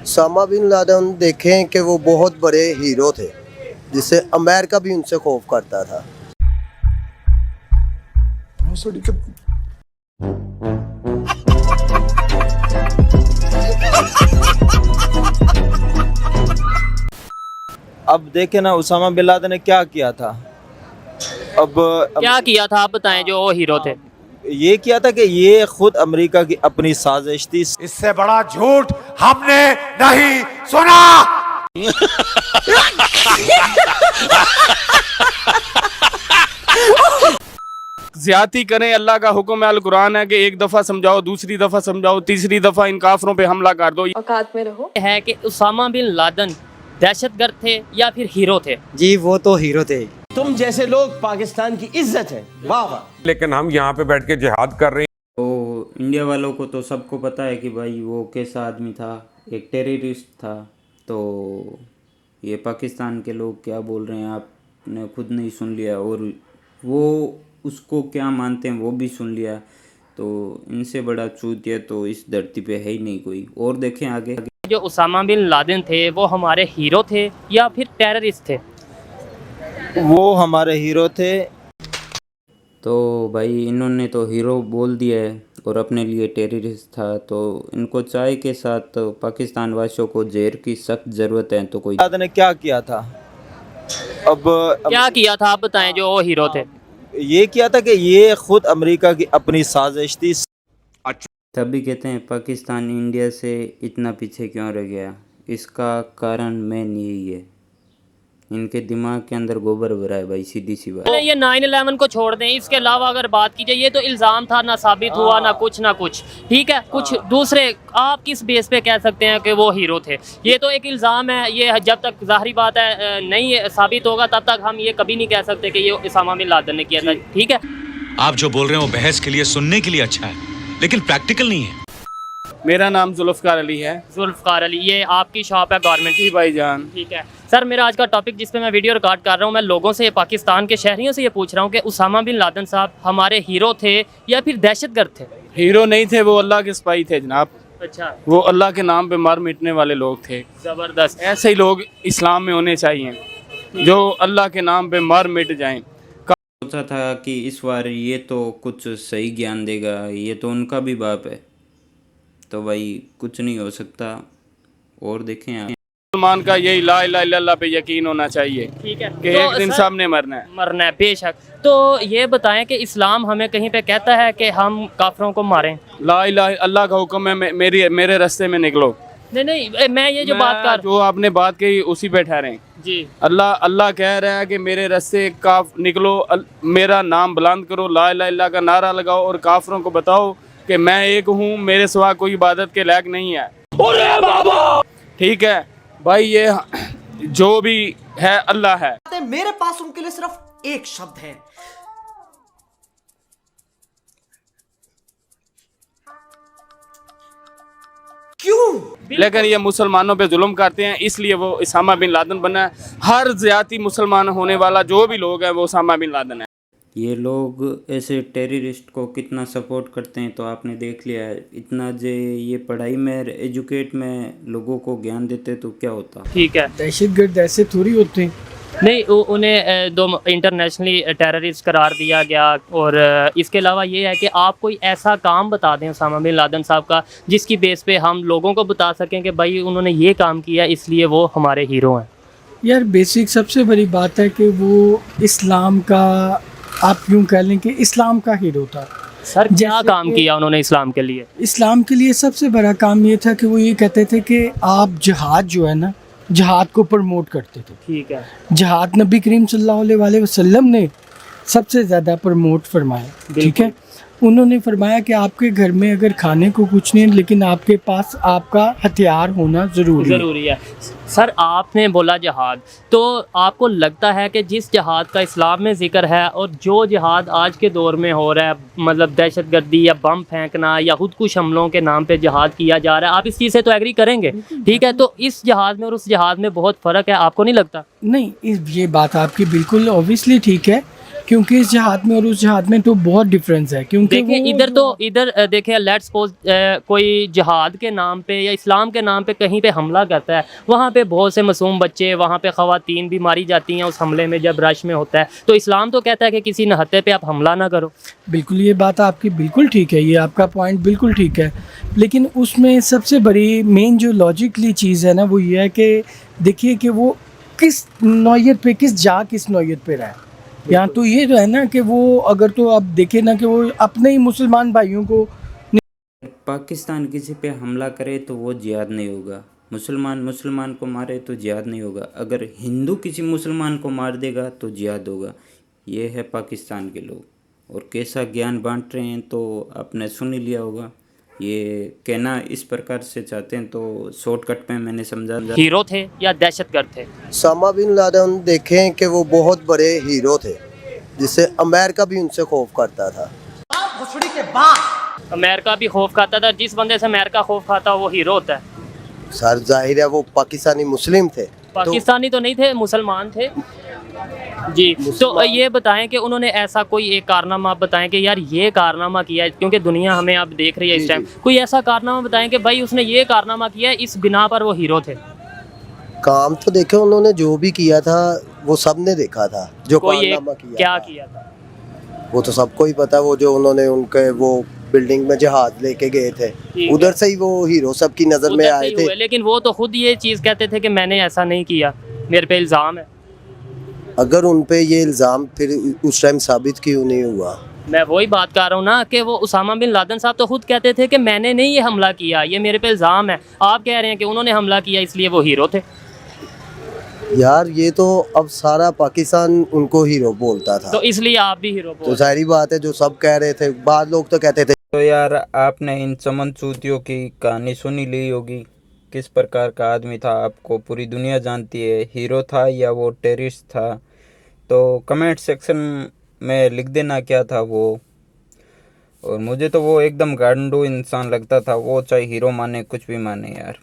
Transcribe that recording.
Usama bin Laden देखें कि वो बहुत बड़े हीरो थे, जिससे अमेरिका भी उनसे खौफ करता था। अब देखे ना उसामा बिन लादेन ने क्या किया था। अब क्या किया था आप बताएं, जो वो हीरो थे। ये किया था कि ये खुद अमेरिका की अपनी साजिश थी। इससे बड़ा झूठ हमने नहीं सुना। ज्यादती करें, अल्लाह का हुक्म है, अल कुरान है कि एक दफा समझाओ, दूसरी दफा समझाओ, तीसरी दफा इन काफरों पे हमला कर दो। औकात में रहो है कि उसामा बिन लादेन दहशतगर्द थे या फिर हीरो थे। जी वो तो हीरो थे। तुम जैसे लोग पाकिस्तान की इज्जत है, वाह वाह। लेकिन हम यहाँ पे बैठ के जिहाद कर रहे हैं। तो इंडिया वालों को तो सबको पता है कि भाई वो कैसा आदमी था, एक टेररिस्ट था। तो ये पाकिस्तान के लोग क्या बोल रहे हैं आपने खुद नहीं सुन लिया, और वो उसको क्या मानते हैं वो भी सुन लिया। तो इनसे बड़ा चूतिया तो इस धरती पे है ही नहीं कोई। और देखें आगे। जो उसामा बिन लादेन थे वो हमारे हीरो थे या फिर टेररिस्ट थे? वो हमारे हीरो थे। तो भाई इन्होंने तो हीरो बोल दिया है और अपने लिए टेररिस्ट था। तो इनको चाय के साथ पाकिस्तान वासियों को जहर की सख्त ज़रूरत है। तो कोई लादेन ने क्या किया था। अब क्या किया था आप बताएं, जो वो हीरो थे। ये किया था कि ये खुद अमेरिका की अपनी साजिश थी। तभी कहते हैं पाकिस्तान इंडिया से इतना पीछे क्यों रह गया। इसका कारण मेन यही है, इनके दिमाग के अंदर गोबर भरा है भाई, सीधी सी बात। ये 9/11 को छोड़ दें, इसके अलावा अगर बात की जाए, ये तो इल्ज़ाम था, ना साबित हुआ ना कुछ। ठीक है, कुछ दूसरे आप किस बेस पे कह सकते हैं कि वो हीरो थे? ये तो एक इल्ज़ाम है, ये जब तक ज़ाहिरी बात है नहीं साबित होगा तब तक हम ये कभी नहीं कह सकते कि ये उसामा बिन लादेन ने किया था। ठीक है, आप जो बोल रहे हो बहस के लिए सुनने के लिए अच्छा है, लेकिन प्रैक्टिकल नहीं है। मेरा नाम जुल्फ़कार अली है। जुल्फ़कार अली, ये आपकी शॉप है गारमेंट की? भाईजान ठीक है सर, मेरा आज का टॉपिक जिस पे मैं वीडियो रिकॉर्ड कर रहा हूँ, मैं लोगों से, पाकिस्तान के शहरियों से ये पूछ रहा हूँ कि उसामा बिन लादेन साहब हमारे हीरो थे या फिर दहशतगर्द थे? हीरो नहीं थे, वो अल्लाह के सिपाही थे जनाब। अच्छा, वो अल्लाह के नाम पे मार मिटने वाले लोग थे। ज़बरदस्त। ऐसे ही लोग इस्लाम में होने चाहिए, जो अल्लाह के नाम पे मार मिट जाएं। सोचा था कि इस बार ये तो कुछ सही ज्ञान देगा, ये तो उनका भी बाप है। तो भाई कुछ नहीं हो सकता। और देखें मुसलमान का यही ला इलाहा इल्लल्लाह पे यकीन होना चाहिए। ठीक है कि एक दिन सबने मरना है। बेशक। तो ये बताएं कि इस्लाम हमें कहीं पे कहता है कि हम काफरों को मारें? ला इलाहा अल्लाह का हुक्म है, मेरे रास्ते में निकलो। नहीं, मैं ये जो आपने बात कही उसी पे ठहरे जी। अल्लाह कह रहा है कि मेरे रास्ते का निकलो, मेरा नाम बुलंद करो, ला इलाहा इल्लल्लाह का नारा लगाओ और काफरों को बताओ कि मैं एक हूँ, मेरे सिवा कोई इबादत के लायक नहीं है। अरे बाबा! ठीक है भाई, ये जो भी है अल्लाह है। मेरे पास उनके लिए सिर्फ एक शब्द है, क्यों? लेकिन ये मुसलमानों पे जुल्म करते हैं, इसलिए वो उसामा बिन लादेन बना है। हर ज्यादती मुसलमान होने वाला जो भी लोग हैं वो उसामा बिन लादेन है। ये लोग ऐसे टेररिस्ट को कितना सपोर्ट करते हैं तो आपने देख लिया है। इतना जे ये पढ़ाई में, एजुकेट में लोगों को ज्ञान देते तो क्या होता। ठीक है, दहशतगर्द ऐसे थोड़ी होते हैं। नहीं, उन्हें दो इंटरनेशनली टेररिस्ट करार दिया गया। और इसके अलावा ये है कि आप कोई ऐसा काम बता दें उसामा बिन लादेन साहब का, जिसकी बेस पे हम लोगों को बता सकें कि भाई उन्होंने ये काम किया इसलिए वो हमारे हीरो हैं। यार बेसिक सबसे बड़ी बात है कि वो इस्लाम का, आप यूँ कह लें कि इस्लाम का हीरो था। सर क्या काम किया उन्होंने इस्लाम के लिए? इस्लाम के लिए सबसे बड़ा काम ये था कि वो ये कहते थे कि आप जिहाद जो है ना, जिहाद को प्रमोट करते थे। ठीक है, जिहाद नबी करीम सल्लल्लाहु अलैहि वसल्लम ने सबसे ज़्यादा प्रमोट फरमाया। ठीक है, उन्होंने फरमाया कि आपके घर में अगर खाने को कुछ नहीं है, लेकिन आपके पास आपका हथियार होना ज़रूरी है। सर आपने बोला जहाद, तो आपको लगता है कि जिस जहाद का इस्लाम में जिक्र है और जो जहाद आज के दौर में हो रहा है, मतलब दहशतगर्दी या बम फेंकना या खुदकुश हमलों के नाम पे जहाद किया जा रहा है, आप इस चीज़ से तो एग्री करेंगे? ठीक है, तो इस जहाद में और उस जहाद में बहुत फ़र्क है, आपको नहीं लगता? नहीं, ये बात आपकी बिल्कुल ऑब्वियसली ठीक है, क्योंकि इस जहाद में और उस जहाद में तो बहुत डिफरेंस है। क्योंकि देखिए वो इधर जो- तो इधर देखिए लेट्स सपोज कोई जिहाद के नाम पे या इस्लाम के नाम पे कहीं पे हमला करता है, वहाँ पे बहुत से मासूम बच्चे, वहाँ पे ख़वातीन भी मारी जाती हैं उस हमले में जब रश में होता है। तो इस्लाम तो कहता है कि किसी नहत्ते पे आप हमला ना करो। बिल्कुल, ये बात आपकी बिल्कुल ठीक है, ये आपका पॉइंट बिल्कुल ठीक है, लेकिन उसमें सबसे बड़ी मेन जो लॉजिकली चीज़ है ना वो ये है कि देखिए कि वो किस नौयत पे, किस नौयत पे रहा है। यहाँ तो ये जो है ना कि वो अगर तो आप देखें ना कि वो अपने ही मुसलमान भाइयों को पाकिस्तान किसी पे हमला करे तो वो जिहाद नहीं होगा, मुसलमान को मारे तो जिहाद नहीं होगा, अगर हिंदू किसी मुसलमान को मार देगा तो जिहाद होगा। ये है पाकिस्तान के लोग, और कैसा ज्ञान बांट रहे हैं तो आपने सुन ही लिया होगा। ये कहना इस प्रकार से चाहते हैं तो शॉर्टकट में मैंने समझा। हीरो थे या दहशतगर्द थे? उसामा बिन लादेन देखें कि वो बहुत बड़े हीरो थे, जिससे अमेरिका भी उनसे खौफ करता था। अमेरिका भी खौफ खाता था। जिस बंदे से अमेरिका खौफ खाता वो हीरो होता है। सर जाहिर है वो पाकिस्तानी मुस्लिम थे, पाकिस्तानी तो नहीं थे, मुसलमान थे जी। तो ये बताएं कि उन्होंने ऐसा कोई एक कारनामा आप बताएं कि यार ये कारनामा किया है, क्योंकि दुनिया हमें अब देख रही है इस टाइम, कोई ऐसा कारनामा बताएं कि भाई उसने ये कारनामा किया है, इस बिना पर वो हीरो थे। काम तो देखे उन्होंने जो भी किया था वो सबने देखा था, जो कोई एक कारनामा किया क्या था, किया था? वो तो सबको ही पता। वो जो उन्होंने उनके वो बिल्डिंग में जहाज लेके गए थे, ठीक उधर से ही वो हीरो सबकी नजर में उधर से आए ही थे। हुए, लेकिन वो तो खुद ये चीज़ कहते थे कि मैंने ऐसा नहीं किया, मेरे पे इल्ज़ाम है। अगर उन पे ये इल्ज़ाम फिर उस टाइम साबित क्यों नहीं हुआ? मैं वही बात कर रहा हूँ ना कि वो उसामा बिन लादेन साहब तो खुद कहते थे कि मैंने नहीं ये हमला किया, ये मेरे पे इल्ज़ाम है। आप कह रहे हैं कि उन्होंने हमला किया इसलिए वो हीरो थे। यार ये तो अब सारा पाकिस्तान उनको हीरो बोलता था, तो इसलिए आप भी हीरो तो बोल। जाहिर बात है जो सब कह रहे थे, बाद लोग तो कहते थे। तो यार आपने इन चमन चूतियों की कहानी सुनी ली होगी, किस प्रकार का आदमी था आपको पूरी दुनिया जानती है, हीरो था या वो टेररिस्ट था। तो कमेंट सेक्शन में लिख देना क्या था वो। और मुझे तो वो एकदम गांडू इंसान लगता था, वो चाहे हीरो माने कुछ भी माने यार।